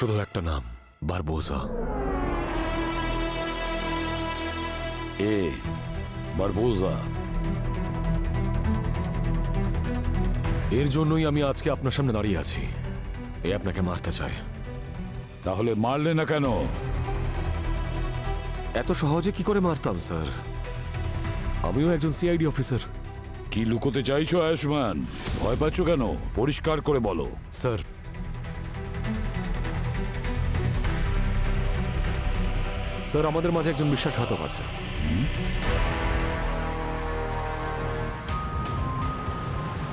শুধু একটা নাম, বারবোসা। বারবোসা। এর জন্যই আমি আজকে আপনার সামনে দাঁড়িয়ে আছি। এ আপনাকে মারতে চায়। তাহলে মারলে না কেন? এত সহজে কি করে মারতাম স্যার? আমিও একজন সিআইডি অফিসার। কি লুকোতে চাইছো আয়ুষ্মান? ভয় পাচ্ছ কেন? পরিষ্কার করে বলো। স্যার, স্যার আমাদের মাঝে একজন বিশ্বাসঘাতক আছে।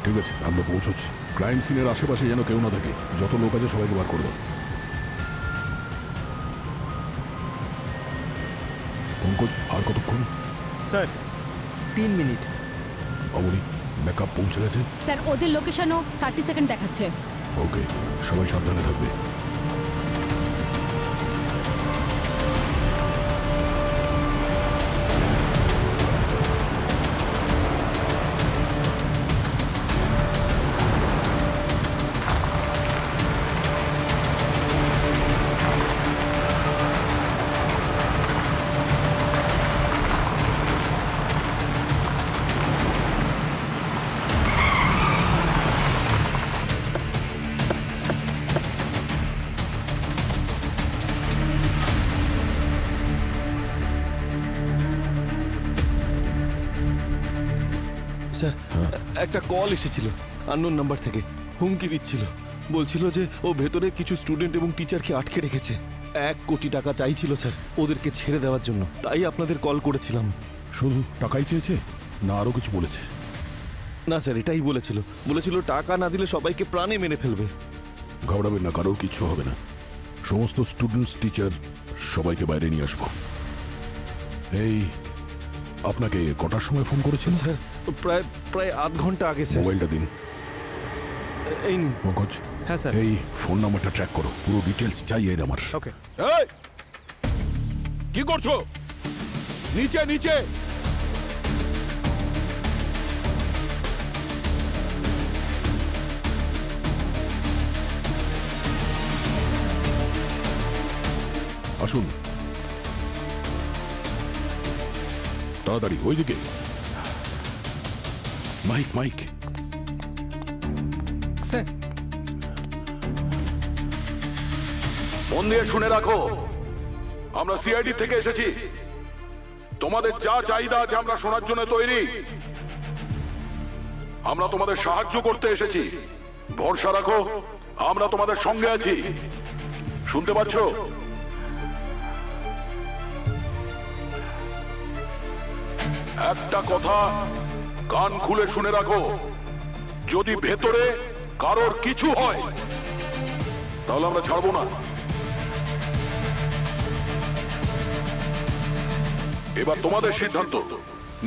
ঠিক আছে, আমরা পৌঁছচ্ছি। ক্রাইম সিনের আশেপাশে যেন কেউ না থাকে। যত লোক আছে সবাইকে বার করবো। পঙ্কজ, আর কতক্ষণ? Sir 3 minute. অবনী, ব্যাকআপ পৌঁছে গেছে? স্যার ওদের লোকেশনও 30 সেকেন্ড দেখাচ্ছে। ওকে, সবাই সাবধানে থাকবে। স্যার, একটা কল এসেছিল আননোন নাম্বার থেকে। হুমকি দিচ্ছিল, বলছিল যে ও ভেতরে কিছু স্টুডেন্ট এবং টিচারকে আটকে রেখেছে। 1 কোটি টাকা চাইছিল স্যার ওদেরকে ছেড়ে দেওয়ার জন্য। তাই আপনাদের কল করেছিলাম। শুধু টাকাই চেয়েছে না আরো কিছু বলেছে? না স্যার, এটাই বলেছিল। বলেছিল টাকা না দিলে সবাইকে প্রাণে মেরে ফেলবে। ঘাবড়াবেন না, কারোর কিচ্ছু হবে না। সমস্ত স্টুডেন্টস, টিচার সবাইকে বাইরে নিয়ে আসবো। এই, আপনাকে কটার সময় ফোন করেছিল? স্যার প্রায় আধ ঘন্টা আগে স্যার। মোবাইলটা দিন। এই নিন। পঙ্কজ, হ্যাঁ স্যার। এই ফোন নাম্বারটা ট্র্যাক করো, পুরো ডিটেলস চাই এর আমার। ওকে। এই, কি করছো? নিচে নিচে। আসুন তাড়াতাড়ি, ওইদিকে। Mic mic. স্যার মন দিয়ে শুনে রাখো, আমরা সিআইডি থেকে এসেছি। তোমাদের যা চাহিদা আছে আমরা শোনার জন্য তৈরি। আমরা তোমাদের সাহায্য করতে এসেছি। ভরসা রাখো, আমরা তোমাদের সঙ্গে আছি। শুনতে পাচ্ছ? একটা কথা কান খুলে শুনে রাখো, যদি ভেতরে কারোর কিছু হয় তাহলে আমরা ছাড়বো না। এবার তোমাদের সিদ্ধান্ত,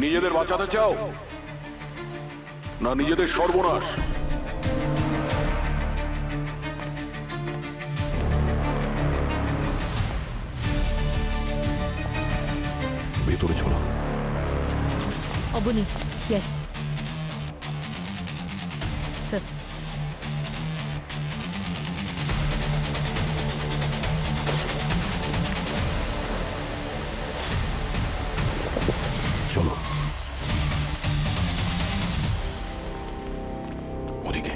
নিজেদের বাঁচাতে চাও না নিজেদের সর্বনাশ? ভেতরে চলো। Abani, yes sir. চলো ওদিকে।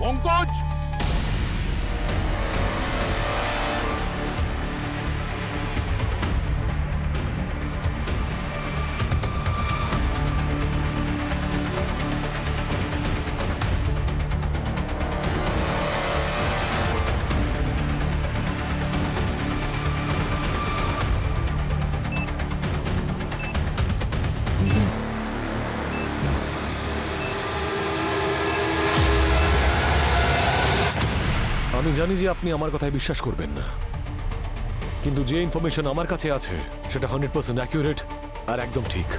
পঙ্কজ! আমি জানি যে আপনি আমার কথায় বিশ্বাস করবেন না, কিন্তু যে ইনফরমেশন আমার কাছে আছে সেটা 100% অ্যাকিউরেট আর একদম ঠিক।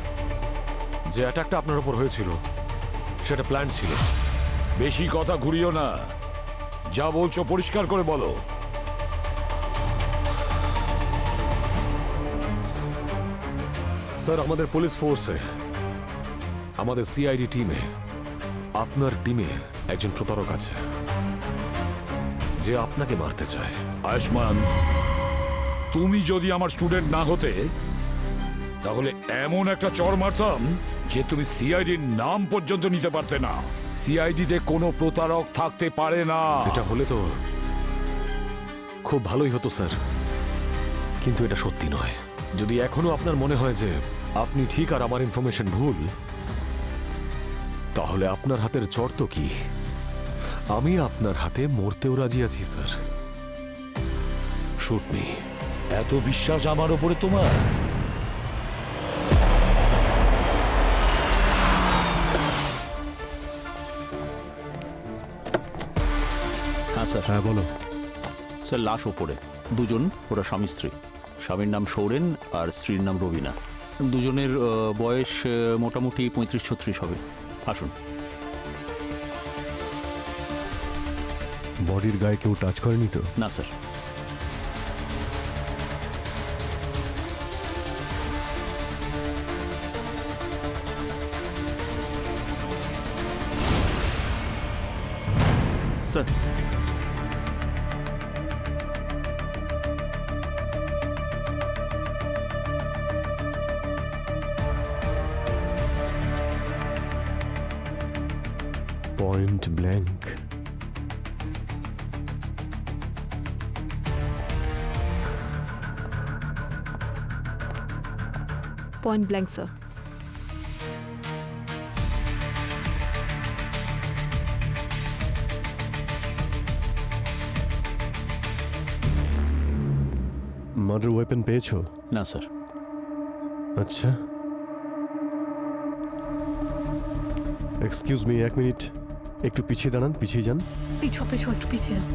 যে অ্যাটাকটা আপনার উপর হয়েছিল সেটা প্ল্যান ছিল। বেশি কথা ঘুরিও না, যা বলছো পরিষ্কার করে বলো। স্যার, আমাদের পুলিশ ফোর্সে, আমাদের সিআইডি টিমে, আপনার টিমে একজন প্রতারক আছে যে আপনাকে মারতে চায়। আয়ুষ্মান, তুমি যদি আমার স্টুডেন্ট না হতে তাহলে এমন একটা চড় মারতাম যে তুমি সিআইডির নাম পর্যন্ত নিতে পারতে না। সিআইডিতে কোনো প্রতারক থাকতে পারে না। এটা হলে তো খুব ভালোই হতো স্যার, কিন্তু এটা সত্যি নয়। যদি এখনো আপনার মনে হয় যে আপনি ঠিক আর আমার ইনফরমেশন ভুল, তাহলে আপনার হাতের চড় তো কি, আমি আপনার হাতে মরতেও রাজি আছি স্যার। Shoot me. এত বিশ্বাস আমার ওপরে তোমার? হ্যাঁ স্যার। হ্যাঁ বলো। স্যার, লাশ ওপরে, দুজন, ওরা স্বামী স্ত্রী। স্বামীর নাম সৌরেন আর স্ত্রীর নাম রবিনা। দুজনের বয়স মোটামুটি 35-36 হবে। আসুন। বডির গায়ে কেউ টাচ করেনি তো? না sir. Sir, point blank. Point blank sir. Murder weapon পেয়েছো? না স্যার। আচ্ছা, এক্সকিউজ মি, 1 মিনিট একটু পিছিয়ে দাঁড়ান, পিছিয়ে যান। পিছু পিছু একটু পিছিয়ে যাও।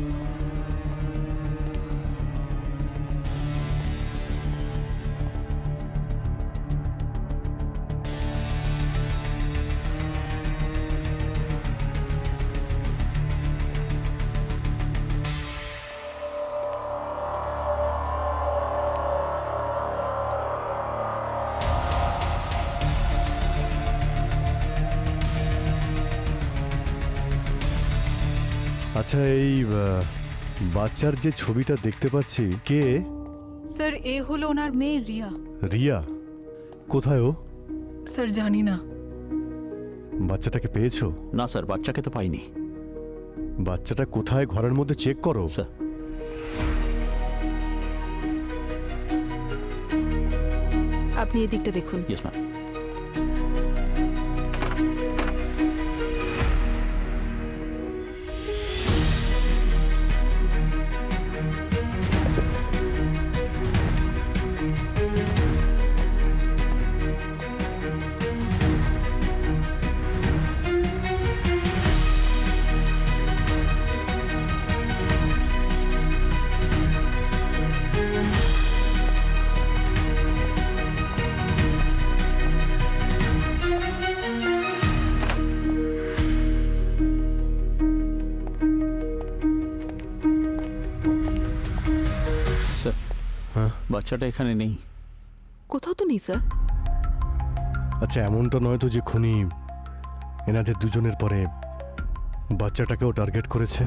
আচ্ছা, এই বাচ্চার যে ছবিটা দেখতে পাচ্ছি, কে? স্যার, এ হলো ওনার মেয়ে রিয়া। রিয়া? কোথায় ও? স্যার, জানি না। বাচ্চাটাকে পেয়েছো? না স্যার, বাচ্চাকে তো পাইনি। বাচ্চাটা কোথায়, ঘরের মধ্যে চেক করো। স্যার। আপনি এদিকটা দেখুন। Yes ma'am. স্যার, হ্যাঁ? বাচ্চাটা এখানে নেই। কোথাও তো নেই স্যার। আচ্ছা, এমনটা নয় তো যে খুনি এনাদের দুজনের পরে বাচ্চাটাকেও টার্গেট করেছে?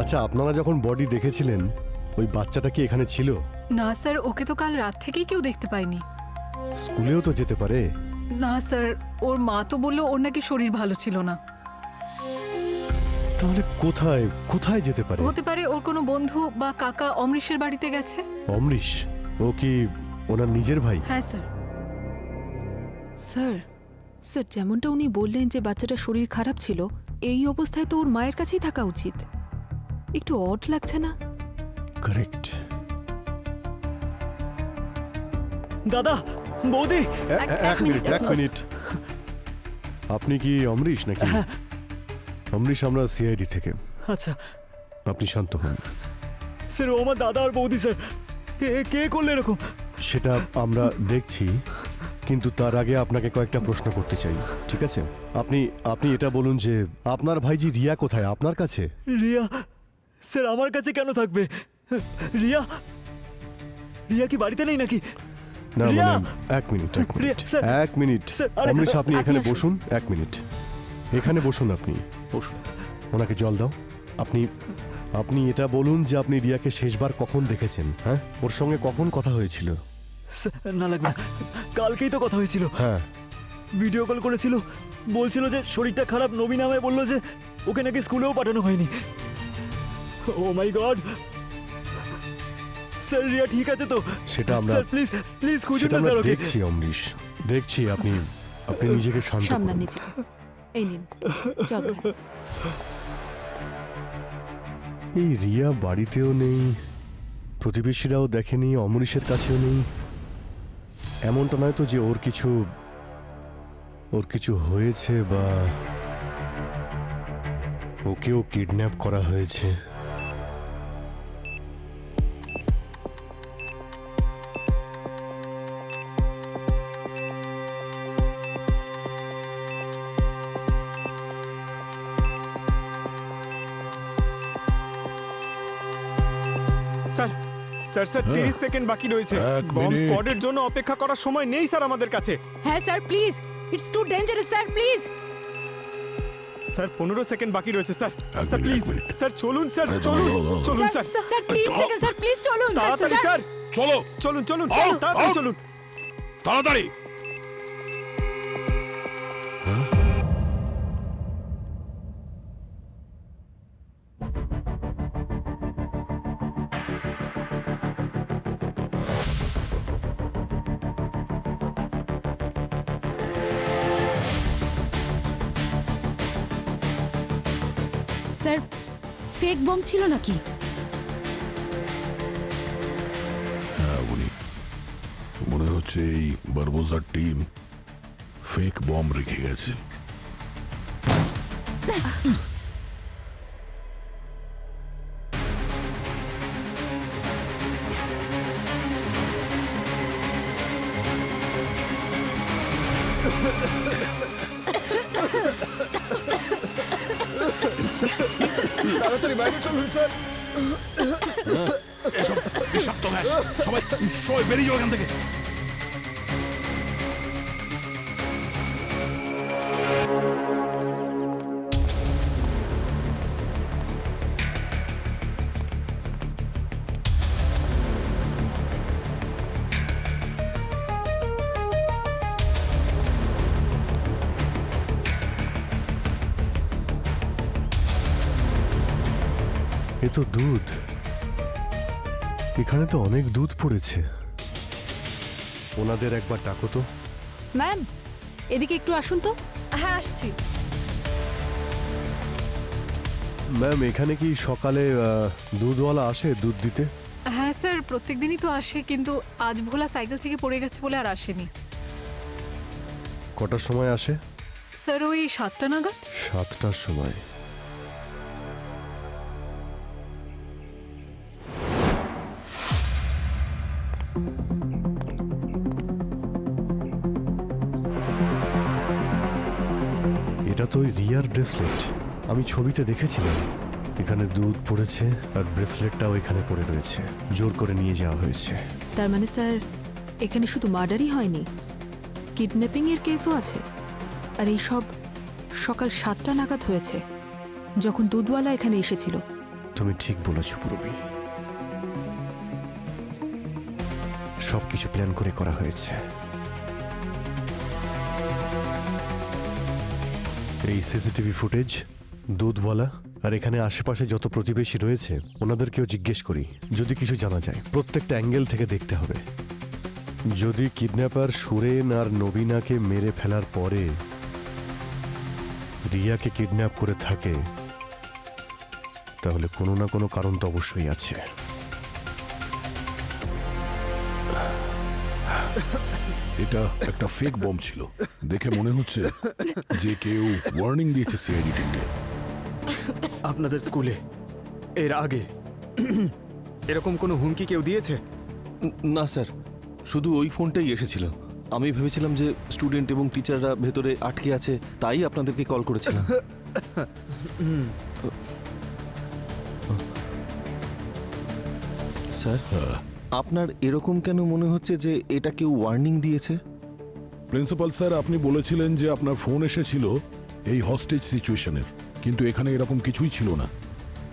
আচ্ছা, আপনারা যখন বডি দেখেছিলেন ওই বাচ্চাটা কি এখানে ছিল? না স্যার, ওকে তো কাল রাত থেকেই কেউ দেখতে পায়নি। স্কুলেও তো যেতে পারে। না স্যার, ওর মা তো বললো ওর নাকি শরীর ভালো ছিল না। তাহলে কোথায় কোথায় যেতে পারে? হতে পারে ওর কোনো বন্ধু বা কাকা অমৃশের বাড়িতে গেছে। অমরিশ? ও কি ওনার নিজের ভাই? হ্যাঁ স্যার। স্যার স্যার যেমনটা উনি বললেন যে বাচ্চাটার শরীর খারাপ ছিল, এই অবস্থায় তো ওর মায়ের কাছেই থাকা উচিত। একটু অড লাগছে না? কারেক্ট। দাদা, বৌদি, এক মিনিট। আপনি কি অমরিশ নাকি? অমরিশ, আমরা সিআইডি থেকে। আচ্ছা আপনি শান্ত হন। স্যার, ও আমার দাদা আর বৌদি স্যার। কে করলে এরকম? সেটা আমরা দেখছি, কিন্তু তার আগে আপনাকে কয়েকটা প্রশ্ন করতে চাই, ঠিক আছে? আপনি এটা বলুন যে আপনার ভাইজি রিয়া কোথায়? আপনার কাছে? রিয়া? স্যার, আমার কাছে কেন থাকবে? রিয়া কি বাড়িতে নেই নাকি? না রিয়া! মানে এক মিনিট রিয়া, স্যার! এক মিনিট স্যার, আরে- অমরিশ, আপনি আপনি এখানে আসুন। বসুন। এক মিনিট, এখানে বসুন। আপনি বসুন। ওনাকে জল দাও। আপনি এটা বলুন যে আপনি রিয়াকে শেষবার কখন দেখেছেন? হ্যাঁ, ওর সঙ্গে কখন কথা হয়েছিল? স্যার, না লাগবে না। কালকেই তো কথা হয়েছিল। হ্যাঁ, ভিডিও কল করেছিল, বলছিল যে শরীরটা খারাপ। নবীন আমায় বললো যে ওকে নাকি স্কুলেও পাঠানো হয়নি। ও মাই গড! স্যার, রিয়া ঠিক আছে তো? সেটা আমরা স্যার, প্লিজ খুঁজুন সেটা না আমরা স্যার ওকে। দেখছি অমরিশ, দেখছি। আপনি নিজেকে শান্ত সামলান করুন। নিজেকে। এই নিন জল খান। এই রিয়া বাড়িতেও নেই, প্রতিবেশীরাও দেখেনি, অমরিশের কাছেও নেই। এমনটা নয় তো যে ওর কিছু হয়েছে বা ওকেও কিডন্যাপ করা হয়েছে? স্যার 30 সেকেন্ড বাকি রয়েছে। এক বম্ব মিনিট। স্কোয়াডের জন্য অপেক্ষা করার সময় নেই স্যার আমাদের কাছে। হ্যাঁ sir please, it's too dangerous sir, please. Sir 15 second বাকি রয়েছে স্যার। এক স্যার মিনিট, প্লিজ এক মিনিট। স্যার, চলুন স্যার, আরে, চলুন দাঁড়াও, চলুন sir. Sir 3 second sir, please চলুন। তাড়াতাড়ি স্যার, চলো চলুন চলুন আউট, তাড়াতাড়ি আউট। চলুন। তাড়াতাড়ি। স্যার ফেক বম ছিল নাকি? হ্যাঁ, মনে হচ্ছে এই বারবোজার টিম ফেক বম রেখে গেছে। তাড়াতাড়ি বাইরে চলুন স্যার। এসব বিষাক্ত গ্যাস, সবাই সবাই বেরিয়ে যাও এখান থেকে। এ তো দুধ, এখানে তো অনেক দুধ পড়েছে। ওনাদের একবার ডাকো তো। ম্যাম এদিকে একটু আসুন তো। হ্যাঁ আসছি। ম্যাম, এখানে কি সকালে দুধওয়ালা আসে দুধ দিতে? হ্যাঁ স্যার, প্রত্যেকদিনই তো আসে, কিন্তু আজ ভোলা সাইকেল থেকে পড়ে গেছে বলে আর আসেনি। কটার সময় আসে? স্যার ওই 7টা নাগাদ। 7টার সময়। এটা তো ওই রিয়ার ব্রেসলেট, আমি ছবিতে দেখেছিলাম। এখানে দুধ পড়েছে আর ব্রেসলেটটাও এখানে পড়ে রয়েছে, জোর করে নিয়ে যাওয়া হয়েছে। তার মানে স্যার এখানে শুধু মার্ডারই হয়নি, কিডন্যাপিং এর কেসও আছে। আর এই সব সকাল 7টা নাগাদ হয়েছে, যখন দুধওয়ালা এখানে এসেছিল। তুমি ঠিক বলেছ পুরবী, সবকিছু প্ল্যান করে করা হয়েছে। এই সিসিটিভি ফুটেজ দুধওয়ালা আর এখানে আশেপাশে যত প্রতিবেশী রয়েছে ওনাদেরকেও জিজ্ঞেস করি যদি কিছু জানা যায়। প্রত্যেকটা অ্যাঙ্গেল থেকে দেখতে হবে। যদি কিডন্যাপার সুরেন আর নবীনাকে মেরে ফেলার পরে রিয়াকে কিডন্যাপ করে থাকে তাহলে কোনো না কোনো কারণ তো অবশ্যই আছে। এটা একটা ফেক বম ছিল, দেখে মনে হচ্ছে যে কেউ ওয়ার্নিং দিয়েছে সিআইডি টিমকে। আপনাদের স্কুলে এর আগে এরকম কোনো হুমকি কেউ দিয়েছে? না স্যার, শুধু ওই ফোনটাই এসেছিল। আমি ভেবেছিলাম যে স্টুডেন্ট এবং টিচাররা ভেতরে আটকে আছে, তাই আপনাদেরকে কল করেছিলাম। স্যার, আপনার এরকম কেন মনে হচ্ছে যে এটা কেউ ওয়ার্নিং দিয়েছে? প্রিন্সিপাল স্যার, আপনি বলেছিলেন যে আপনার ফোন এসেছিল এই হস্টেজ সিচুয়েশনের, কিন্তু এখানে এরকম কিছুই ছিল না।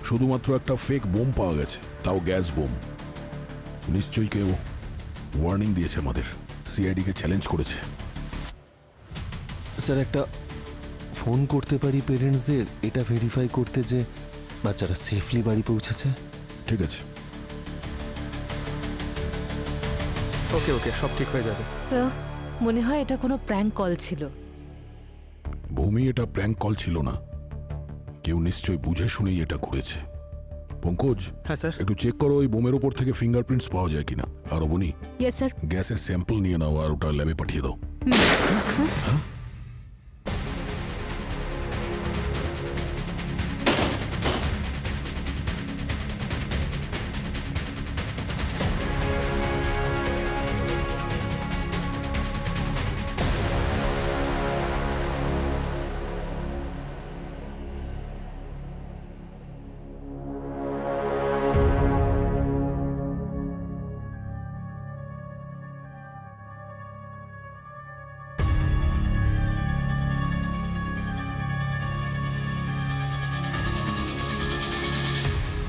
শুধুমাত্র একটা ফেক বোম পাওয়া গেছে, তাও গ্যাস বোম। নিশ্চয়ই কেউ ওয়ার্নিং দিয়েছে আমাদের, সিআইডিকে চ্যালেঞ্জ করেছে। স্যার, একটা ফোন করতে পারি পেরেন্টসদের এটা ভেরিফাই করতে যে বাচ্চারা সেফলি বাড়ি পৌঁছেছে? ঠিক আছে। ওকে ওকে, সব ঠিক হয়ে যাবে। স্যার, মনে হয় এটা কোনো প্র্যাঙ্ক কল ছিল। ভূমি, এটা প্র্যাঙ্ক কল ছিল না, কেউ নিশ্চয়ই বুঝে শুনেই এটা করেছে। পঙ্কজ, হ্যাঁ স্যার। একটু চেক করো ওই বোমের ওপর থেকে ফিঙ্গারপ্রিন্টস পাওয়া যায় কিনা। আর অবনি, ইয়েস স্যার। গ্যাসের স্যাম্পল নিয়ে নাও আর ওটা ল্যাবে পাঠিয়ে দাও। হ্যাঁ?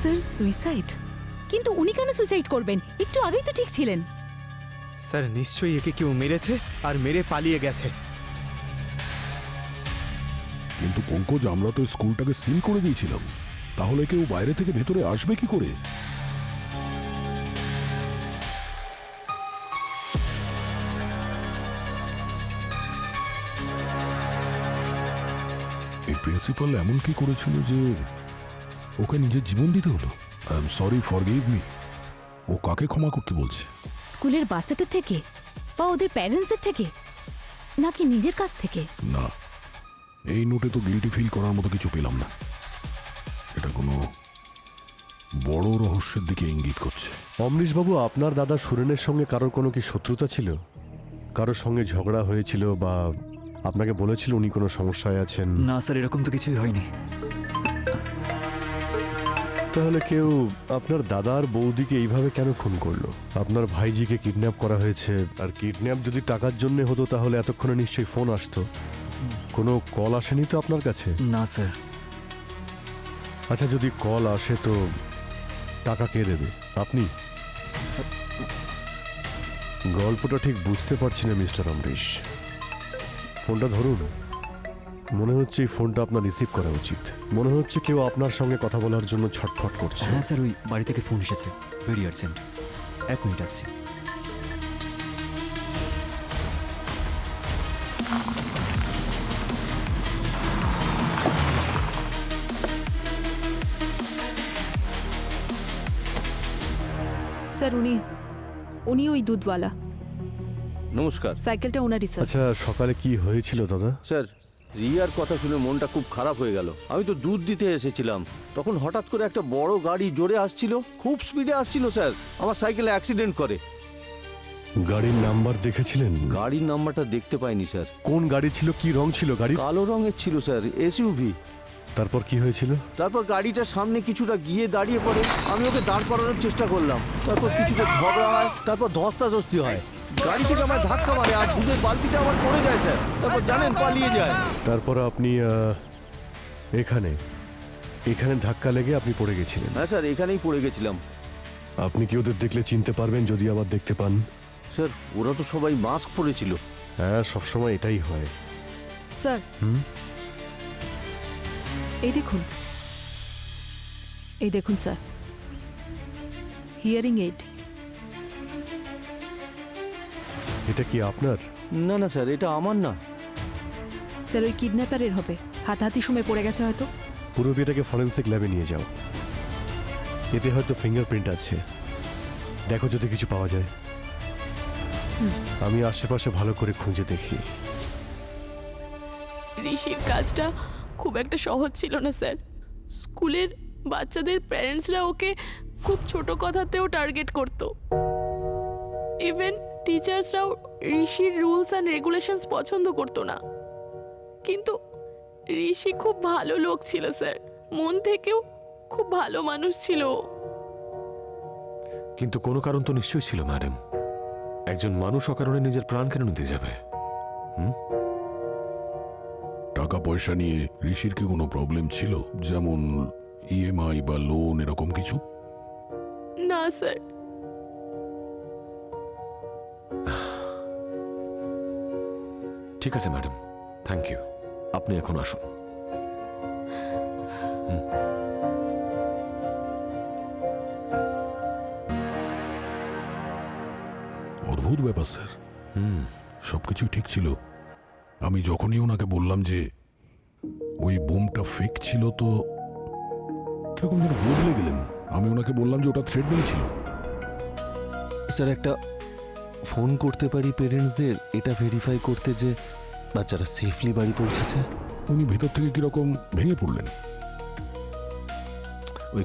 Sir, suicide? কিন্তু উনি কেন সুইসাইড করবেন? একটু আগেই তো ঠিক ছিলেন। স্যার, নিশ্চয়ই একে কেউ মেরেছে আর মেরে পালিয়ে গেছে। কিন্তু পঙ্কজ, আমরা তো স্কুলটাকে সিল করে দিয়েছিলাম, তাহলে কেউ বাইরে থেকে ভেতরে আসবে কি করে? এই প্রিন্সিপাল এমন কি করেছিল যে ওকে নিজের জীবন দিতে হলো? I am sorry, forgive me. ও কাকে ক্ষমা করতে বলছে? স্কুলের বাচ্চাদের থেকে বা ওদের প্যারেন্টসদের থেকে, নাকি নিজের কাছ থেকে? না, এই নোটে তো গিল্টি ফিল করার মতো কিছু পেলাম না। এটা কোনো বড় রহস্যের দিকে ইঙ্গিত করছে। অমরিশবাবু, আপনার দাদা সুরেনের সঙ্গে কারোর কোনো কি শত্রুতা ছিল? কারোর সঙ্গে ঝগড়া হয়েছিল বা আপনাকে বলেছিল উনি কোনো সমস্যায় আছেন? না স্যার, এরকম তো কিছুই হয়নি। তাহলে কেউ আপনার দাদার বৌদিকে এইভাবে কেন খুন করলো? আপনার ভাইজিকে কিডন্যাপ করা হয়েছে, আর কিডন্যাপ যদি টাকার জন্য হতো তাহলে এতক্ষণে নিশ্চয়ই ফোন আসতো। কোনো কল আসেনি তো আপনার কাছে? না স্যার। আচ্ছা, যদি কল আসে তো টাকা কে দেবে? আপনি? গল্পটা ঠিক বুঝতে পারছি না মিস্টার অমরিশ। ফোনটা ধরুন। মনে হচ্ছে এই ফোনটা আপনার রিসিভ করা উচিত। মনে হচ্ছে কেউ আপনার সঙ্গে কথা বলার জন্য ছটফট করছে। হ্যাঁ স্যার, ওই বাড়ি থেকে ফোন এসেছে, ভেরি আর্জেন্ট। 1 মিনিট আসছি। স্যার, উনি ওই দুধওয়ালা। নমস্কার সাইকেলটা ওনারই স্যার। আচ্ছা, সকালে কি হয়েছিল দাদা? স্যার, রিয়ার কথা শুনে মনটা খুব খারাপ হয়ে গেল। আমি তো দুধ দিতে এসেছিলাম, তখন হঠাৎ করে একটা বড় গাড়ি জোরে আসছিল, খুব স্পিডে আসছিল স্যার। আমার সাইকেলে অ্যাক্সিডেন্ট করে। গাড়ির নাম্বার দেখেছিলেন? গাড়ির নাম্বারটা দেখতে পাইনি স্যার। কোন গাড়ি ছিল, কি রং ছিল গাড়ি? কালো রঙের ছিল স্যার, এসইউভি। তারপর কি হয়েছিল? তারপর গাড়িটা সামনে কিছুটা গিয়ে দাঁড়িয়ে পড়ে, আমি ওকে দাঁড় করানোর চেষ্টা করলাম। তারপর কিছুটা ঝগড়া হয়, তারপর ধস্তাধস্তি হয়। গাড়ি থেকে আমার ধাক্কা মারে আর দুধের বালতিটা আমার পড়ে যায় স্যার। তারপর জানেন, পালিয়ে যায়। তারপর আপনি এখানে ধাক্কা লেগে আপনি পড়ে গেছিলেন? হ্যাঁ স্যার, এখানেই পড়ে গেছিলাম। আপনি কি ওদের দেখলে চিনতে পারবেন যদি আবার দেখতে পান? স্যার, ওরা তো সবাই মাস্ক পরেছিল। হ্যাঁ, সবসময় এটাই হয়। স্যার, এই দেখুন, এই দেখুন স্যার, হিয়ারিং এইড। এটা কি আপনার? না না স্যার, এটা আমার না। স্যার ওই কিডন্যাপারের হবে, হাতাহাতি সময় পড়ে গেছে হয়তো। পুরো বিয়েটাকে ফরেন্সিক ল্যাবে নিয়ে যাও, এতে হয়তো ফিঙ্গারপ্রিন্ট আছে, দেখো যদি কিছু পাওয়া যায়। আমি আশেপাশে ভালো করে খুঁজে দেখি। ঋষির কাজটা খুব একটা সহজ ছিল না স্যার। স্কুলের বাচ্চাদের প্যারেন্টসরা ওকে খুব ছোট কথাতেও টার্গেট করত। ইভেন টিচার্সরাও ঋষির রুলস অ্যান্ড রেগুলেশনস পছন্দ করতো না। কিন্তু ঋষি খুব ভালো লোক ছিল স্যার, মন থেকেও খুব ভালো মানুষ ছিল ও। কিন্তু কোনো কারণ তো নিশ্চয়ই ছিল ম্যাডাম। একজন মানুষ অকারণে নিজের প্রাণ কেন নিতে যাবে? টাকা পয়সা নিয়ে ঋষির কি কোনো প্রবলেম ছিল, যেমন ইএমআই বা লোন এরকম কিছু? না স্যার। ঠিক আছে ম্যাডাম, থ্যাংক ইউ। আপনি এখন আসুন। অদ্ভুত ব্যাপার স্যার। সবকিছু ঠিক ছিল। আমি যখনই ওনাকে বললাম যে ওই বোমটা ফেক ছিল, তো কিরকম যেন বদলে গেলেন। আমি ওনাকে বললাম যে ওটা থ্রেটনিং ছিল। স্যার, একটা ফোন করতে পারি পেরেন্টসদের এটা ভেরিফাই করতে যে বাচ্চারা সেফলি বাড়ি পৌঁছেছে? উনি ভেতর থেকে কিরকম ভেঙে পড়লেন। ওই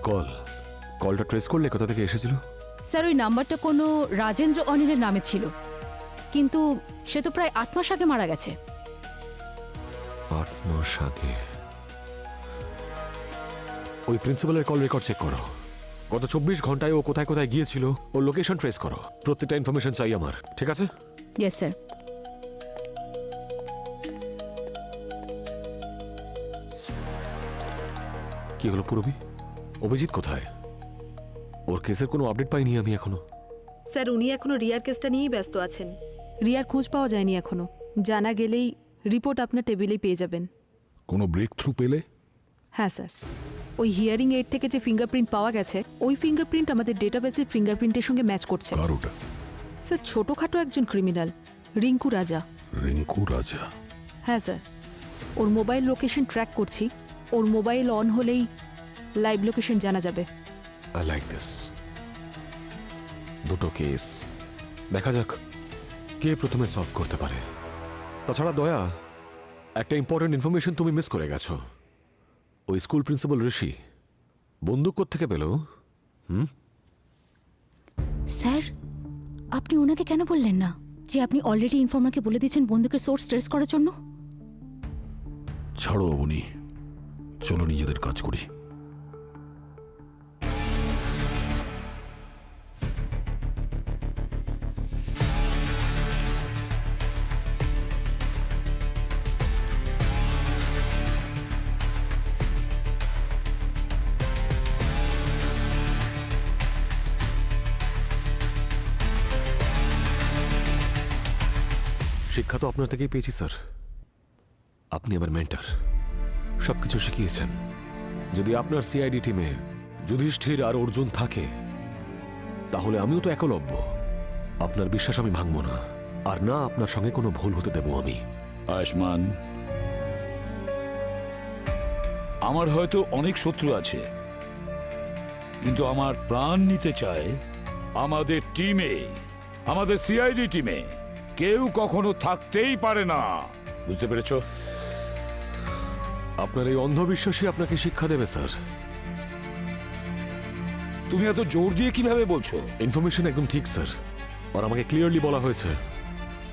কলটা ট্রেস করলে কোথা থেকে এসেছিল? স্যার ওই নাম্বারটা কোনো রাজেন্দ্র অনিলের নামে ছিল, কিন্তু সে তো প্রায় 8 মাস আগে মারা গেছে। 8 মাস আগে? ওই প্রিন্সিপালের কল রেকর্ড চেক করো। গত 24 ঘন্টায় ও কোথায় কোথায় গিয়েছিল ওর লোকেশন ট্রেস করো। প্রত্যেকটা ইনফরমেশন চাই আমার, ঠিক আছে? Yes sir. কি হলো পুরবি? অভিজিৎ কোথায়? ওর কেসের কোনো আপডেট পাইনি আমি এখনো। স্যার উনি এখনো রিয়ার কেসটা নিয়েই ব্যস্ত আছেন। রিয়ার খোঁজ পাওয়া যায়নি এখনো। জানা গেলেই রিপোর্ট আপনার টেবিলেই পেয়ে যাবেন। কোনো ব্রেক থ্রু পেলে? হ্যাঁ স্যার, ওই হিয়ারিং এইড থেকে যে ফিঙ্গারপ্রিন্ট পাওয়া গেছে, ওই ফিঙ্গারপ্রিন্ট আমাদের ডেটাবেসের ফিঙ্গারপ্রিন্টের সঙ্গে ম্যাচ করছে। কার ওটা? স্যার ছোটখাটো একজন ক্রিমিনাল, রিঙ্কু রাজা। রিঙ্কু রাজা? হ্যাঁ স্যার, ওর মোবাইল লোকেশন ট্র্যাক করছি। ওর মোবাইল অন হলেই লাইভ লোকেশন জানা যাবে। I like this. দুটো কেস, দেখা যাক কে প্রথমে সলভ করতে পারে। তাছাড়া দয়া, একটা ইম্পর্টেন্ট ইনফরমেশন তুমি মিস করে গেছো। ওই স্কুল প্রিন্সিপাল ঋষি বন্দুক থেকে পেল? স্যার আপনি ওনাকে কেন বললেন না যে আপনি অলরেডি ইনফর্মারকে বলে দিয়েছেন বন্দুকের সোর্স ট্রেস করার জন্য? ছাড়ো অবনী, চলো নিজেদের কাজ করি। শিক্ষা তো আপনার থেকেই পেয়েছি স্যার। আপনি আমার মেন্টর, সবকিছু শিখিয়েছেন। যদি আপনার সিআইডি টিমে যুধিষ্ঠির আর অর্জুন থাকে, তাহলে আমিও তো একলব্য। আপনার বিশ্বাস আমি ভাঙব না, আর না আপনার সঙ্গে কোনো ভুল হতে দেব আমি। আয়ুষ্মান, আমার হয়তো অনেক শত্রু আছে, কিন্তু আমার প্রাণ নিতে চায় আমাদের টিমে, আমাদের সিআইডি টিমে কেউ কখনো থাকতেই পারে না। বুঝতে পেরেছ? আপনার এই অন্ধবিশ্বাসই আপনাকে শিক্ষা দেবে স্যার। তুমি এত জোর দিয়ে কিভাবে বলছো? ইনফরমেশন একদম ঠিক স্যার, আর আমাকে ক্লিয়ারলি বলা হয়েছে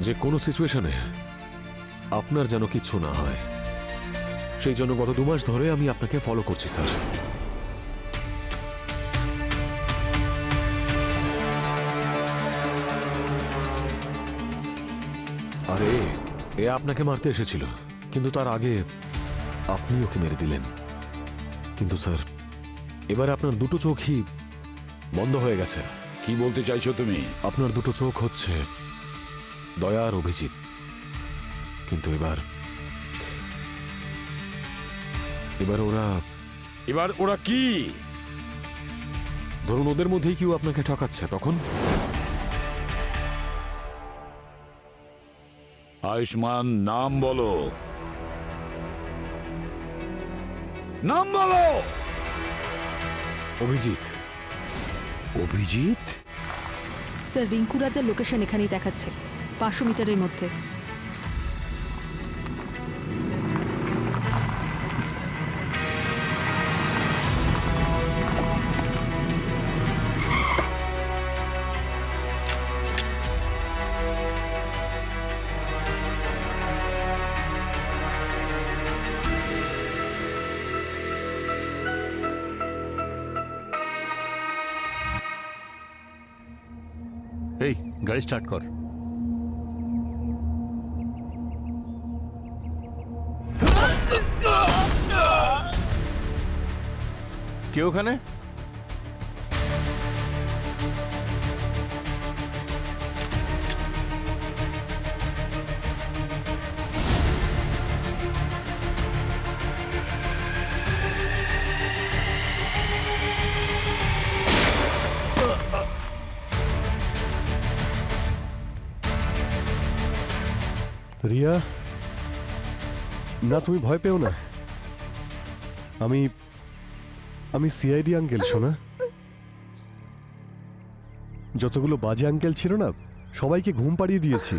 যে কোনো সিচুয়েশনে আপনার যেন কিছু না হয়। সেই জন্য গত 2 মাস ধরে আমি আপনাকে ফলো করছি স্যার। আরে এ আপনাকে মারতে এসেছিল, কিন্তু তার আগে আপনি ওকে মেরে দিলেন। কিন্তু স্যার এবারে আপনার দুটো চোখই বন্ধ হয়ে গেছে। কি বলতে চাইছো তুমি? আপনার দুটো চোখ হচ্ছে দয়া আর অভিজিৎ, কিন্তু এবার ওরা কি? ধরুন ওদের মধ্যেই কেউ আপনাকে ঠকাচ্ছে, তখন? আয়ুষ্মান, নাম বলো, নাম বলো। অভিজিৎ। অভিজিৎ? স্যার রিঙ্কু রাজার লোকেশন এখানেই দেখাচ্ছে, 500 মিটারের মধ্যে। এই গাড়ি স্টার্ট কর। কে ওখানে? রিয়া, না তুমি ভয় পেও না। আমি সিআইডি আঙ্কেল, শোনা। যতগুলো বাজে আঙ্কেল ছিল না, সবাইকে ঘুম পাড়িয়ে দিয়েছি।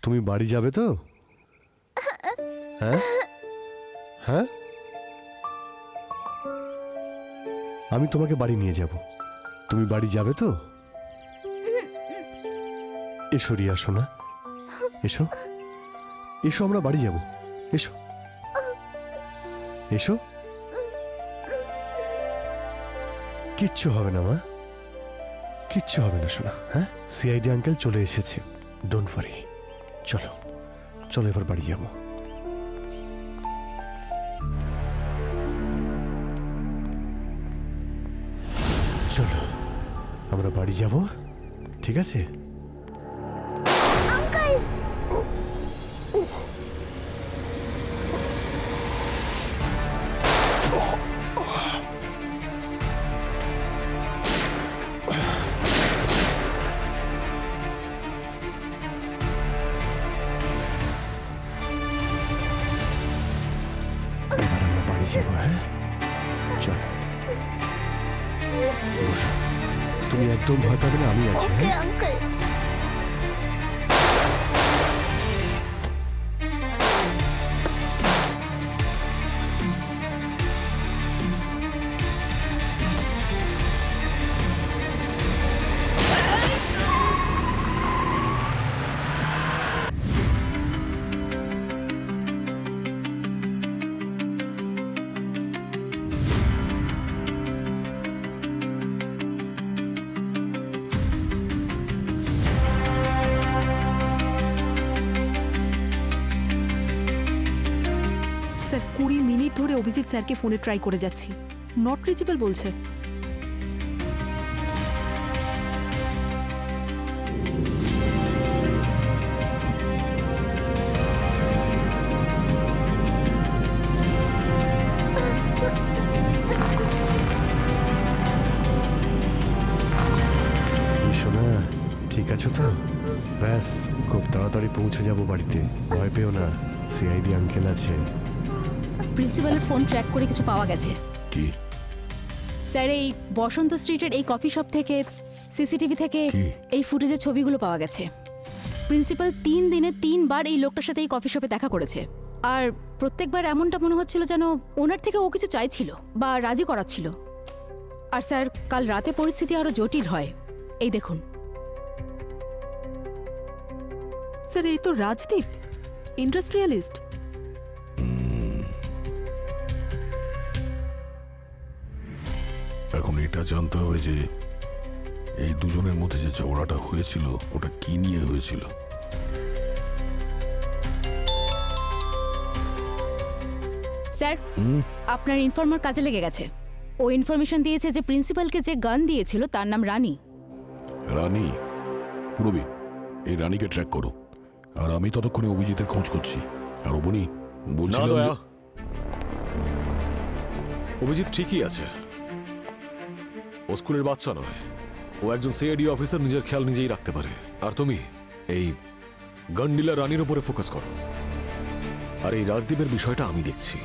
তুমি বাড়ি যাবে তো? হ্যাঁ হ্যাঁ, আমি তোমাকে বাড়ি নিয়ে যাব। তুমি বাড়ি যাবে তো? এসো রিয়া শোনা, এসো এসো, আমরা বাড়ি যাব। এসো এসো। কিচ্ছু হবে না মা, কিচ্ছু হবে না শোনা। হ্যাঁ, সিআইডি আঙ্কেল চলে এসেছে, ডোন্ট ওয়ারি। চলো চলো, এবার বাড়ি যাব। চলো আমরা বাড়ি যাব, ঠিক আছে? এবার আমরা বাড়ি যাব। হ্যাঁ চলো বসো, তুমি একদম ভয় পাবে না, আমি আছি। হ্যাঁ স্যার 20 মিনিট ধরে অভিজিৎ স্যারকে ফোনে ট্রাই করে যাচ্ছি, নট রিচেবল বলছে। শোনা, ঠিক আছো তো? ব্যাস, খুব তাড়াতাড়ি পৌঁছে যাব বাড়িতে, ভয় পেও না, সিআইডি আঙ্কেল আছে। প্রিন্সিপালের ফোন ট্র্যাক করে কিছু পাওয়া গেছে। কি? স্যার এই বসন্ত স্ট্রিটের এই কফি শপ থেকে সিসিটিভি থেকে কি? এই ফুটেজের ছবিগুলো পাওয়া গেছে। প্রিন্সিপাল 3 দিনে 3 বার এই লোকটার সাথে এই কফি শপে দেখা করেছে, আর প্রত্যেকবার এমনটা মনে হচ্ছিল যেন ওনার থেকে ও কিছু চাইছিল বা রাজি করাচ্ছিল। আর স্যার কাল রাতে পরিস্থিতি আরো জটিল হয়, এই দেখুন। স্যার এই তো রাজদীপ, ইন্ডাস্ট্রিয়ালিস্ট। এখন এটা জানতে হবে যে এই দুজনের মধ্যে যে ঝগড়াটা হয়েছিল ওটা কি নিয়ে হয়েছিল। স্যার আপনার ইনফর্মার কাজে লেগে গেছে। ও ইনফরমেশন দিয়েছে যে প্রিন্সিপালকে যে গান দিয়েছিল তার নাম রানী। রানী? পুরবি, এই রানীকে ট্র্যাক করো, আর আমি ততক্ষণে অভিজিতের খোঁজ করছি। আর অবনি বলছিলাম যে অভিজিৎ ঠিকই আছে, ও স্কুলের বাচ্চা নয়, ও একজন সিআইডি অফিসার, নিজের খেয়াল নিজেই রাখতে পারে। আর তুমি এই গন্ডিলা রানীর উপরে ফোকাস করো, আর এই রাজদীপের বিষয়টা আমি দেখছি।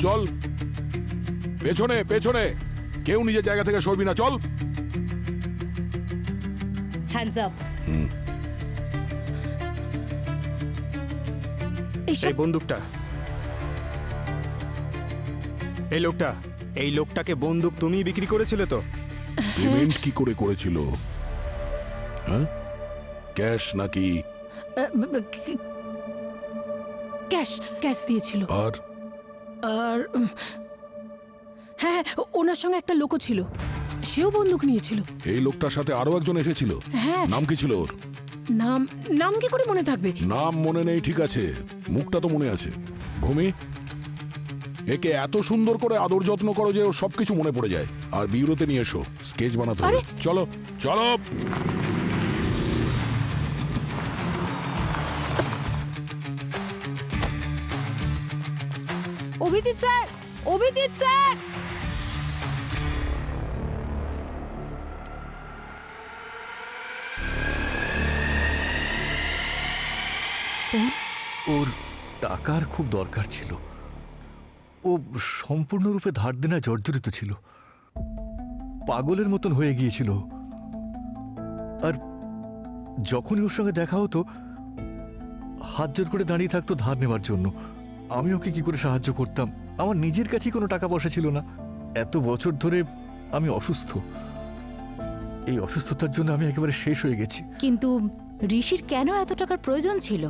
চল পেছনে পেছনে, কেউ নিজের জায়গা থেকে সরবি না, চল। Hands up. এই বন্দুকটা, এই লোকটাকে বন্দুক তুমি বিক্রি করেছিলে তো? পেমেন্ট কি করে করেছিল? হ্যাঁ, ক্যাশ নাকি? ক্যাশ ক্যাশ দিয়েছিল। আর আর হ্যাঁ, ওনার সঙ্গে একটা লোকও ছিল, সেও বন্দুক নিয়েছিল। এই লোকটার সাথে আরো একজন এসেছিল। হ্যাঁ। নাম কি ছিল ওর? নাম নাম কি করে মনে থাকবে? নাম মনে নেই ঠিক আছে, মুখটা তো মনে আছে। ভূমি, একে এত সুন্দর করে আদর যত্ন করো যে ওর সবকিছু মনে পড়ে যায়। আর বিউরোতে নিয়ে এসো, স্কেচ বানাতে হবে। চলো চলো। Abhijit sir, Abhijit sir! ওর টাকার খুব দরকার ছিল, ও সম্পূর্ণরূপে ধার দেনা জর্জরিত ছিল, পাগলের মতন হয়ে গিয়েছিল। আর যখনই ওর সঙ্গে দেখা হতো হাত জোর করে দাঁড়িয়ে থাকতো ধার নেওয়ার জন্য। আমি ওকে কি করে সাহায্য করতাম? আমার নিজের কাছেই কোনো টাকা পয়সা ছিল না। এত বছর ধরে আমি অসুস্থ, এই অসুস্থতার জন্য আমি একেবারে শেষ হয়ে গেছি। কিন্তু ঋষির কেন এত টাকার প্রয়োজন ছিল?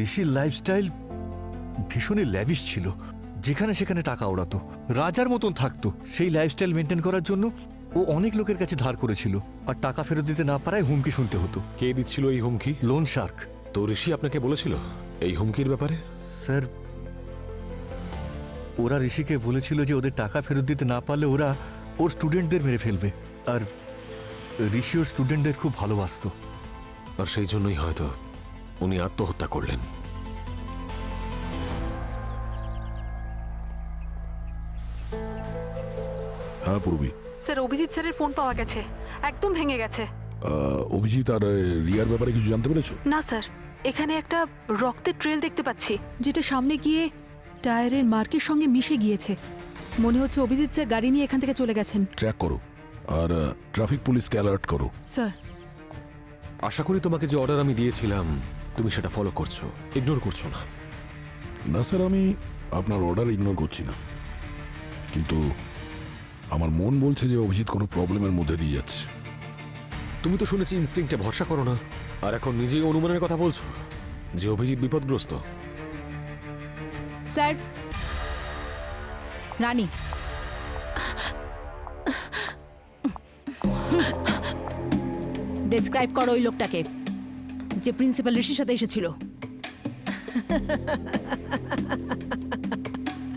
ঋষির লাইফস্টাইল ভীষণই ল্যাভিশ ছিল, যেখানে সেখানে টাকা ওড়াতো, রাজার মতন থাকতো। সেই লাইফস্টাইল মেনটেন করার জন্য ও অনেক লোকের কাছে ধার করেছিল, আর টাকা ফেরত দিতে না পারায় হুমকি শুনতে হতো। কে দিচ্ছিল এই হুমকি? Loan Shark. তো ঋষি আপনাকে বলেছিল এই হুমকির ব্যাপারে? স্যার, ওরা ঋষিকে বলেছিল যে ওদের টাকা ফেরত দিতে না পারলে ওরা ওর স্টুডেন্টদের মেরে ফেলবে, আর ঋষি ওর স্টুডেন্টদের খুব ভালোবাসতো। আর সেই জন্যই হয়তো উনি আত্মহত্যা করলেন। হ্যাঁ পূর্বী। স্যার, অভিজিৎ স্যারের ফোন পাওয়া গেছে, একদম ভেঙে গেছে। অভিজিৎ আর রিয়ার ব্যাপারে কিছু জানতে পেরেছো? না স্যার, এখানে একটা রক্তের ট্রেল দেখতে পাচ্ছি, যেটা সামনে গিয়ে টায়ারের মার্কের সঙ্গে মিশে গিয়েছে। মনে হচ্ছে অভিজিৎ স্যার গাড়ি নিয়ে এখান থেকে চলে গেছেন। ট্র্যাক করো আর ট্রাফিক পুলিশকে অ্যালার্ট করো। স্যার, আশা করি তোমাকে যে অর্ডার আমি দিয়েছিলাম তুমি সেটা ফলো করছো, ইগনোর করছো না। না স্যার, আমি আপনার অর্ডার ইগনোর করছি না, কিন্তু আমার মন বলছে যে অভিজিৎ কোনো প্রবলেমের মধ্যে দিয়ে যাচ্ছে। তুমি তো শুনেছি ইনস্টিংক্টে ভরসা করো না, আর এখন নিজেই অনুমানের কথা বলছো যে অভিজিৎ বিপদগ্রস্ত। স্যার, রানী, ডেসক্রাইব করো ওই লোকটাকে যে প্রিন্সিপাল ঋষির সাথে এসেছিল।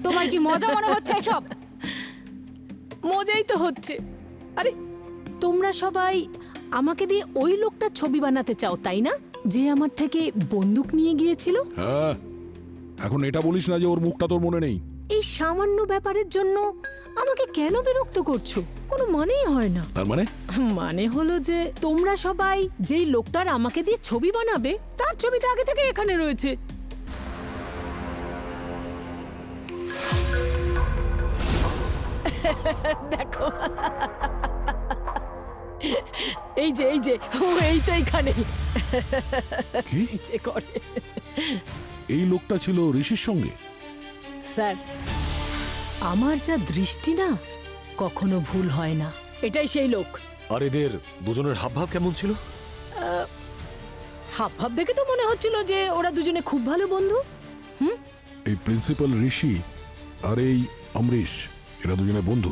তোমার কি মজা মনে হচ্ছে এসব? মজাই তো হচ্ছে। আরে তোমরা সবাই আমাকে দিয়ে ওই লোকটার ছবি বানাতে চাও, তাই না? যে আমার থেকে বন্দুক নিয়ে গিয়েছিল। হ্যাঁ, এখন এটা বলিস না যে ওর মুখটা তোর মনে নেই। এই সামান্য ব্যাপারের জন্য আমাকে কেন বিরক্ত করছো? কোনো মানেই হয় না। তার মানে? মানে হলো যে তোমরা সবাই যেই লোকটার আমাকে দিয়ে ছবি বানাবে তার ছবিটা আগে থেকে এখানে রয়েছে। দেখো, এই যে ও এই তো এখানে কি যে করে। এই লোকটা ছিল ঋষির সঙ্গে? স্যার, আমার যা দৃষ্টি না, কখনো ভুল হয় না। এটাই সেই লোক। আর এদের দুজনের হাবভাব কেমন ছিল? হাব ভাব দেখে তো মনে হচ্ছিল যে ওরা দুজনে খুব ভালো বন্ধু। এই প্রিন্সিপাল ঋষি আর এই অমরিশ এরা দুজনে বন্ধু।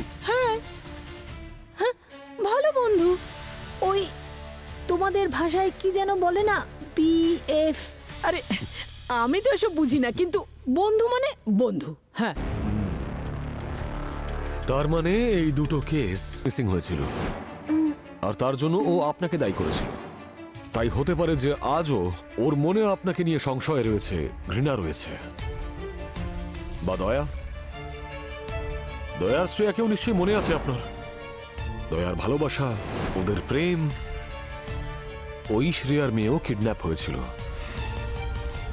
ভালো বন্ধু। ওই তোমাদের ভাষায় কি যেন বলে না, বিএফ। আরে আমি তো এসব বুঝি না, কিন্তু বন্ধু মানে বন্ধু। হ্যাঁ, তার মানে এই দুটো কেস মিসিং হয়েছিল, আর তার জন্য ও আপনাকে দায়ী করেছিল। তাই হতে পারে যে আজও ওর মনে আপনাকে নিয়ে সংশয় রয়েছে, ঘৃণা রয়েছে। বা দয়া, দয়ার শ্রেয়াকেও নিশ্চয়ই মনে আছে আপনার। দয়ার ভালোবাসা, ওদের প্রেম। ওই শ্রেয়ার মেয়েও কিডন্যাপ হয়েছিল,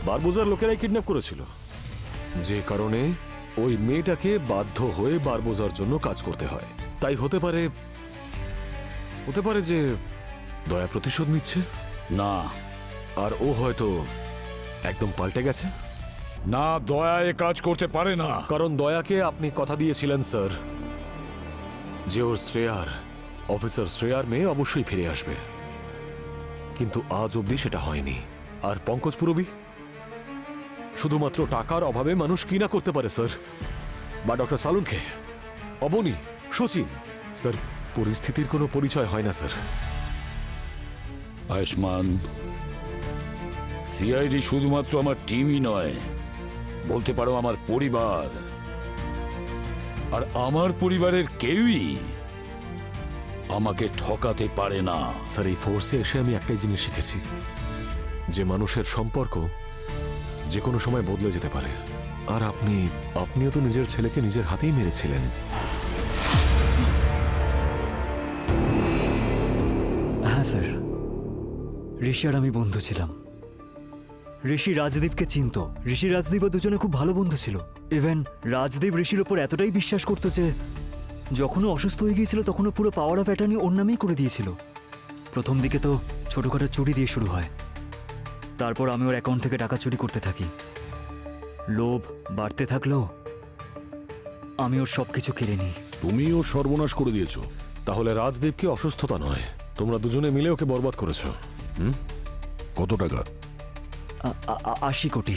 বারবোজার লোকেরাই কিডন্যাপ করেছিল, যে কারণে ওই মেয়েটাকে বাধ্য হয়ে বারবোজার জন্য কাজ করতে হয়। তাই হতে পারে যে দয়া প্রতিশোধ নিচ্ছে। না, আর ও হয়তো একদম পাল্টে গেছে। না, দয়া এ কাজ করতে পারে না। কারণ দয়াকে আপনি কথা দিয়েছিলেন স্যার যে ওর শ্রেয়ার, অফিসার শ্রেয়ার মেয়ে অবশ্যই ফিরে আসবে, কিন্তু আজ অবধি সেটা হয়নি। আর পঙ্কজ পুরবি, শুধুমাত্র টাকার অভাবে মানুষ কি না করতে পারে স্যার। বা ডক্টর সালুনকে, অবনী, সচিন। স্যার, পরিস্থিতির কোনো পরিচয় হয় না স্যার। আয়ুষ্মান, সিআইডি শুধুমাত্র আমার টিমই নয়, বলতে পারো আমার পরিবার। আর আমার পরিবারের কেউই আমাকে ঠকাতে পারে না। স্যার, এই ফোর্সে এসে আমি একটাই জিনিস শিখেছি, যে মানুষের সম্পর্ক যে কোনো সময় বদলে যেতে পারে। আর আপনিও তো নিজের ছেলেকে নিজের হাতেই মেরেছিলেন। হ্যাঁ স্যার, ঋষি আর আমি বন্ধু ছিলাম। ঋষি রাজদীপকে চিনত, ঋষি রাজদীপও দুজনে খুব ভালো বন্ধু ছিল। ইভেন রাজদীপ ঋষির ওপর এতটাই বিশ্বাস করতো যে যখনও অসুস্থ হয়ে গিয়েছিল তখনও পুরো পাওয়ার অফ অ্যাটর্নি ওর নামেই করে দিয়েছিল। প্রথম দিকে তো ছোটখাটো চুরি দিয়ে শুরু হয়, তারপর আমি ওর অ্যাকাউন্ট থেকে টাকা চুরি করতে থাকি। লোভ বাড়তে থাকলো, আমি ওর সব কিছু কেড়ে নিই। তুমি ও সর্বনাশ করে দিয়েছো। তাহলে রাজদীপকে অসুস্থতা নয়, তোমরা দুজনে মিলে ওকে বরবাদ করেছো। কত টাকা? 80 কোটি।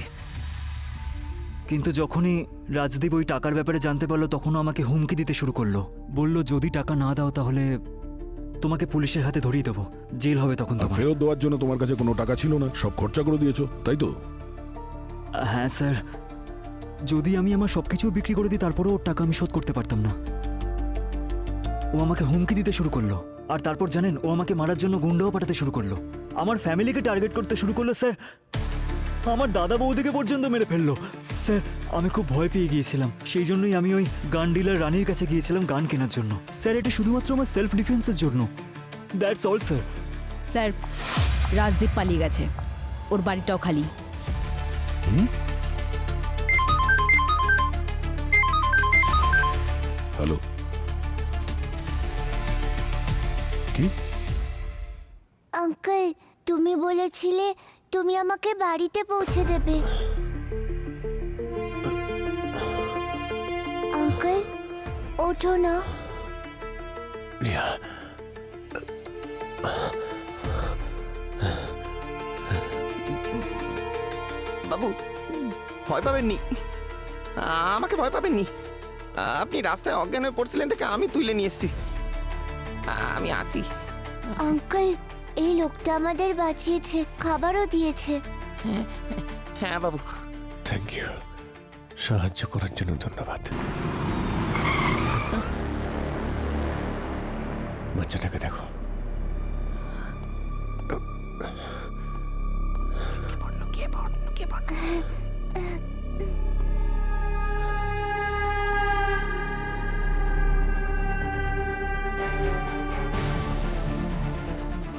কিন্তু যখনই রাজদীপ ওই টাকার ব্যাপারে জানতে পারলো তখনও আমাকে হুমকি দিতে শুরু করলো। বলল যদি টাকা না দাও তাহলে তোমাকে পুলিশের হাতে ধরিয়ে দেবো, জেল হবে তখন তোমার। ফেরত দেওয়ার জন্য তোমার কাছে কোনো টাকা ছিল না, সব খরচা করে দিয়েছো, তাই তো? হ্যাঁ স্যার, যদি আমি আমার সবকিছু বিক্রি করে দিই তারপরেও ওর টাকা আমি শোধ করতে পারতাম না। ও আমাকে হুমকি দিতে শুরু করলো, আর তারপর জানেন ও আমাকে মারার জন্য গুন্ডাও পাঠাতে শুরু করলো। আমার ফ্যামিলিকে টার্গেট করতে শুরু করলো স্যার। আমার দাদা বৌদিকে পর্যন্ত মেরে ফেললো। স্যার, আমি খুব ভয় পেয়ে গিয়েছিলাম, সেই জন্যই আমি ওই গান ডিলার রানীর কাছে গিয়েছিলাম গান কেনার জন্য। স্যার, এটা শুধুমাত্র আমার সেলফ ডিফেন্সের জন্য। That's all sir. Sir, Rajdeep পালিয়ে গেছে, ওর বাড়িটাও খালি। হ্যালো, কি? আঙ্কেল, তুমি বলেছিলে তুমি আমাকে বাড়িতে পৌঁছে দেবে। আঙ্কেল, ওঠো না। বাবু, ভয় পাবেননি, আমাকে ভয় পাবেননি। আপনি রাস্তায় অজ্ঞান হয়ে পড়ছিলেন থেকে আমি তুলে নিয়ে এসেছি। আমি আসি। আঙ্কেল, এই লোকটা আমাদের বাঁচিয়েছে, খাবারও দিয়েছে। হ্যাঁ বাবু। থ্যাংক ইউ, সাহায্য করার জন্য ধন্যবাদ। বাচ্চাটাকে দেখো।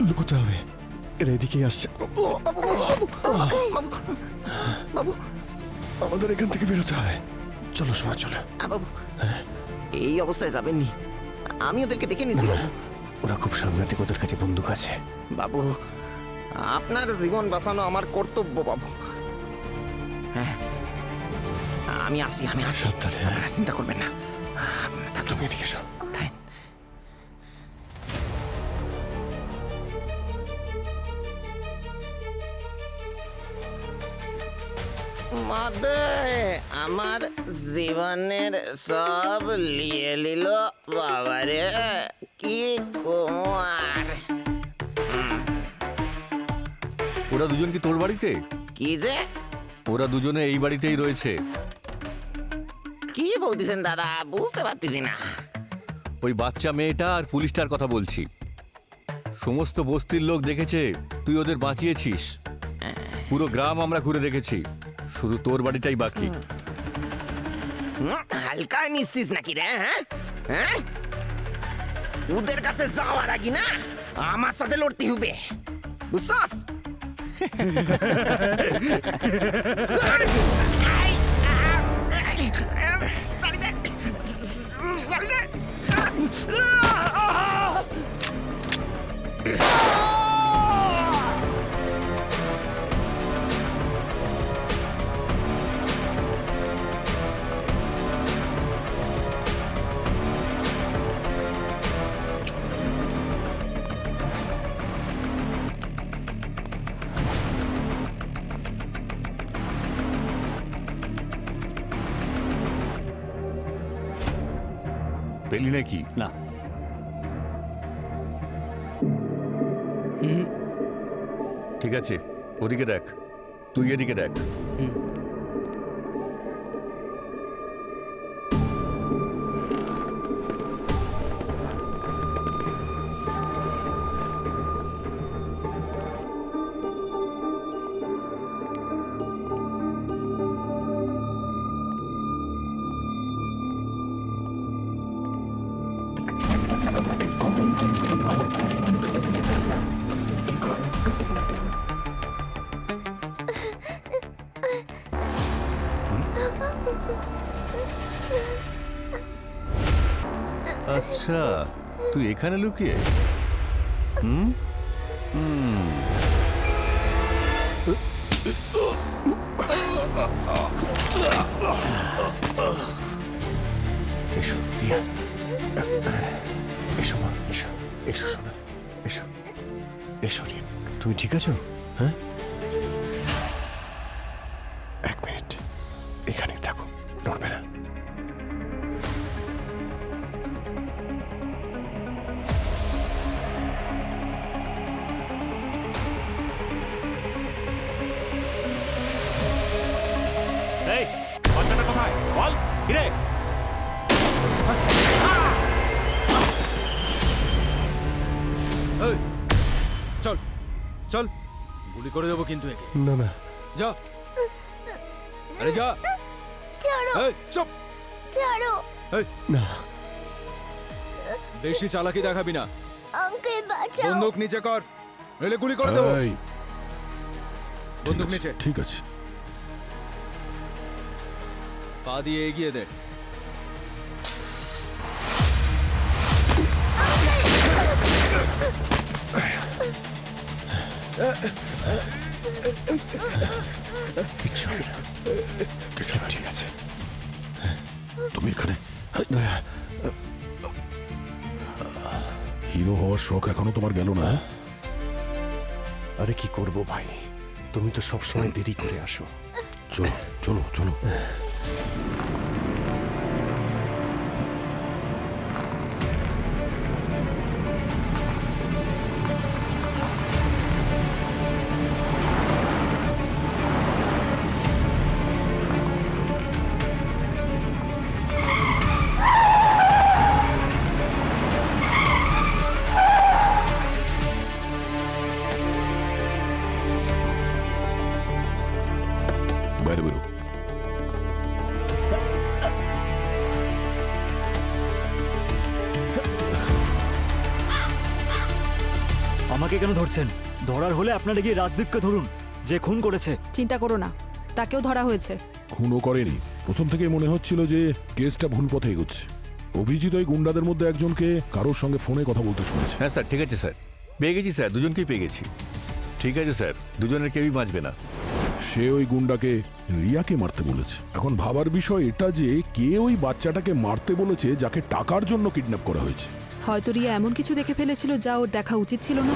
লুকোতে হবে, এরা এদিকেই আসছে। বাবু, আমাদের এখান থেকে বেরোতে হবে। চলো সোনা, চলো। বাবু, এই অবস্থায় যাবেননি, আমি ওদেরকে দেখে নিছি। ওরা খুব সাংঘাতিক, ওদের কাছে বন্দুক আছে। বাবু, আপনার জীবন বাঁচানো আমার কর্তব্য বাবু। হ্যাঁ, আমি আসি। সাবধানে, আপনারা চিন্তা করবেন না। তুমি এদিকে এসো। মধ্যে আমার জীবনের সব লিয়ে নিল বাবারে, কি কুমার। ওরা দুজন কি তোর বাড়িতে? কি যে ওরা দুজনে এই বাড়িতেই রয়েছে। কি বলতেছেন দাদা, বুঝতে পারতেছি না। ওই বাচ্চা মেয়েটা আর পুলিশটার কথা বলছি। সমস্ত বস্তির লোক দেখেছে তুই ওদের বাঁচিয়েছিস। পুরো গ্রাম আমরা ঘুরে দেখেছি, শুধু তোর বাড়িটাই বাকি। হালকা নিচ্ছিস নাকি রে? হ্যাঁ, ওদের কাছে যাওয়ার আগে না আমার সাথে লড়তে হবে, বুঝছস? পেলি নাকি? না। ঠিক আছে, ওদিকে দেখ, তুই এদিকে দেখ। আচ্ছা, তুই এখানে লুকিয়ে? এসো রিয়া, এসো মা, এসো, এসো শোনা, এসো, এসো রিয়া। তুমি ঠিক আছো? হ্যাঁ, এক মিনিট এখানে থাকো, নড়বে না। এই বাচ্চাটা কোথায় বল? কিরে চল চল, গুলি করে দেবো কিন্তু একে। না না, যা, আরে যা। ছাড়ো, এই চুপ, ছাড়ো। এই না, বেশি চালাকি দেখাবি না। আঙ্কেল বাঁচাও। বন্দুক নিচে কর, নইলে গুলি করে দেবো। এই, বন্দুক নিচে, ঠিক আছে। পা দিয়ে এগিয়ে দে। কিচ্ছু হবে না, কিচ্ছু না, ঠিক আছে। তুমি এখানে হিরো হওয়ার শখ এখনো তোমার গেল না? আরে কি করব ভাই, তুমি তো সবসময় দেরি করে আসো। চলো চলো চলো। বাইরে বেরো। আমাকে কেন ধরছেন? ধরার হলে আপনারা গিয়ে রাজদীপকে ধরুন, যে খুন করেছে। চিন্তা করো না, তাকেও ধরা হয়েছে। খুনও করেনি। প্রথম থেকে মনে হচ্ছিল যে কেসটা ভুল পথে এগোচ্ছে। অভিজিৎ ওই গুন্ডাদের মধ্যে একজনকে কারোর সঙ্গে ফোনে কথা বলতে শুনেছে। হ্যাঁ স্যার, ঠিক আছে স্যার, পেয়ে গেছি স্যার, দুজনকেই পেয়ে গেছি। ঠিক আছে স্যার, দুজনের কেউই বাঁচবে না। সে ওই গুন্ডাকে রিয়াকে মারতে বলেছে। এখন ভাবার বিষয় এটা যে কে ওই বাচ্চাটাকে মারতে বলেছে যাকে টাকার জন্য কিডন্যাপ করা হয়েছে। হয়তো রিয়া এমন কিছু দেখে ফেলেছিল যা ওর দেখা উচিত ছিল না।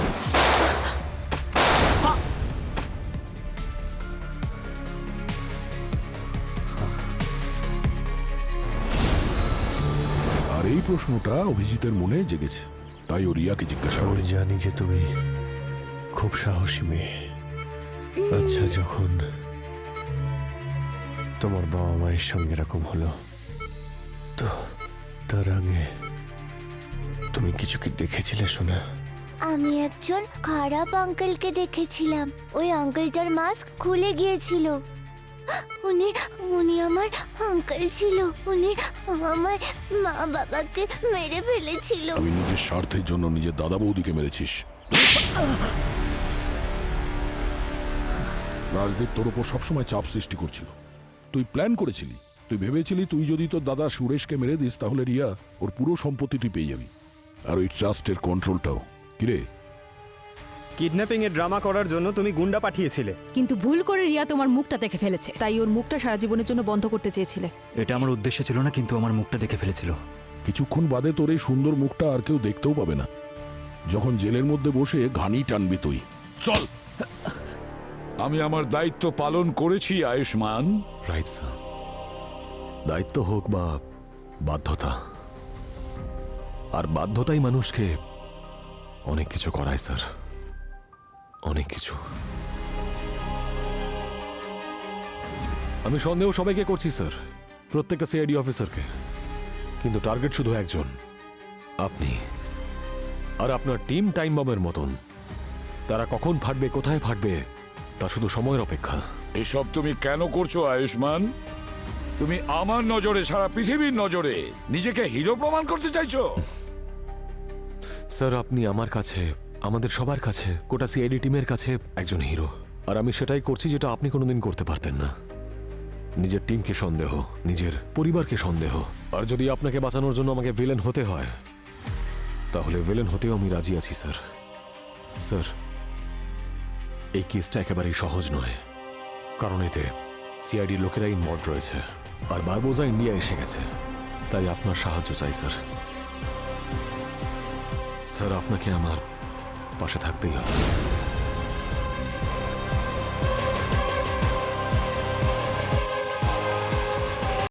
আর এই প্রশ্নটা অভিজিতের মনে জেগেছে, তাই ও রিয়াকে জিজ্ঞাসা করে। আমি জানি যে তুমি খুব সাহসী মেয়ে। আচ্ছা, যখন তোমার বাবা মায়ের সঙ্গে এরকম হলো, তো তার আগে তুমি কিছু কি দেখেছিলে শোনা? আমি একজন খারাপ আঙ্কেলকে দেখেছিলাম। ওই আঙ্কেলটার মাস্ক খুলে গিয়েছিল। উনি উনি আমার আঙ্কেল ছিল। উনি আমার মা বাবাকে মেরে ফেলেছিল। তুই নিজের স্বার্থের জন্য নিজের দাদা বৌদিকে মেরেছিস। রাজদীপ তোর উপর সবসময় চাপ সৃষ্টি করছিল। তুই প্ল্যান করেছিলি, তুই ভেবেছিলি তুই যদি তোর দাদা সুরেশকে মেরে দিস তাহলে রিয়া ওর পুরো সম্পত্তি তুই পেয়ে যাবি, আর ওই ট্রাস্টের কন্ট্রোলটাও। কিরে, কিডন্যাপিং এর ড্রামা করার জন্য তুমি গুন্ডা পাঠিয়েছিলে, কিন্তু ভুল করে রিয়া তোমার মুখটা দেখে ফেলেছে। তাই ওর মুখটা সারা জীবনের জন্য বন্ধ করতে চেয়েছিলে। এটা আমার উদ্দেশ্য ছিল না, কিন্তু আমার মুখটা দেখে ফেলেছিল। কিছুক্ষণ বাদে তোর এই সুন্দর মুখটা আর কেউ দেখতেও পাবে না, যখন জেলের মধ্যে বসে ঘানি টানবি তুই। চল, আমি আমার দায়িত্ব পালন করেছি আয়ুষ্মান। Right sir. দায়িত্ব হোক বা বাধ্যতা, আর বাধ্যতাই মানুষকে অনেক কিছু করায় স্যার, অনেক কিছু। আমি সন্দেহ সবাইকে করছি স্যার, প্রত্যেকটা সিআইডি অফিসারকে, কিন্তু টার্গেট শুধু একজন, আপনি। আর আপনার টিম টাইম বমের মতন, তারা কখন ফাটবে, কোথায় ফাটবে, তা শুধু সময়ের অপেক্ষা। এসব তুমি কেন করছো আয়ুষ্মান? তুমি আমার নজরে, সারা পৃথিবীর নজরে নিজেকে হিরো প্রমাণ করতে চাইছো? স্যার, আপনি আমার কাছে, আমাদের সবার কাছে, গোটা সিআইডি টিমের কাছে একজন হিরো। আর আমি সেটাই করছি যেটা আপনি কোনোদিন করতে পারতেন না। নিজের টিমকে সন্দেহ, নিজের পরিবারকে সন্দেহ। আর যদি আপনাকে বাঁচানোর জন্য আমাকে ভিলেন হতে হয়, তাহলে ভিলেন হতেও আমি রাজি আছি স্যার। স্যার, এই কেসটা একেবারেই সহজ নয়, কারণ এতে সিআইডির লোকেরা ইনভলভ রয়েছে, আর বারবোজা ইন্ডিয়া এসে গেছে। তাই আপনার সাহায্য চাই স্যার। স্যার, আপনাকে আমার পাশে থাকতেই হবে।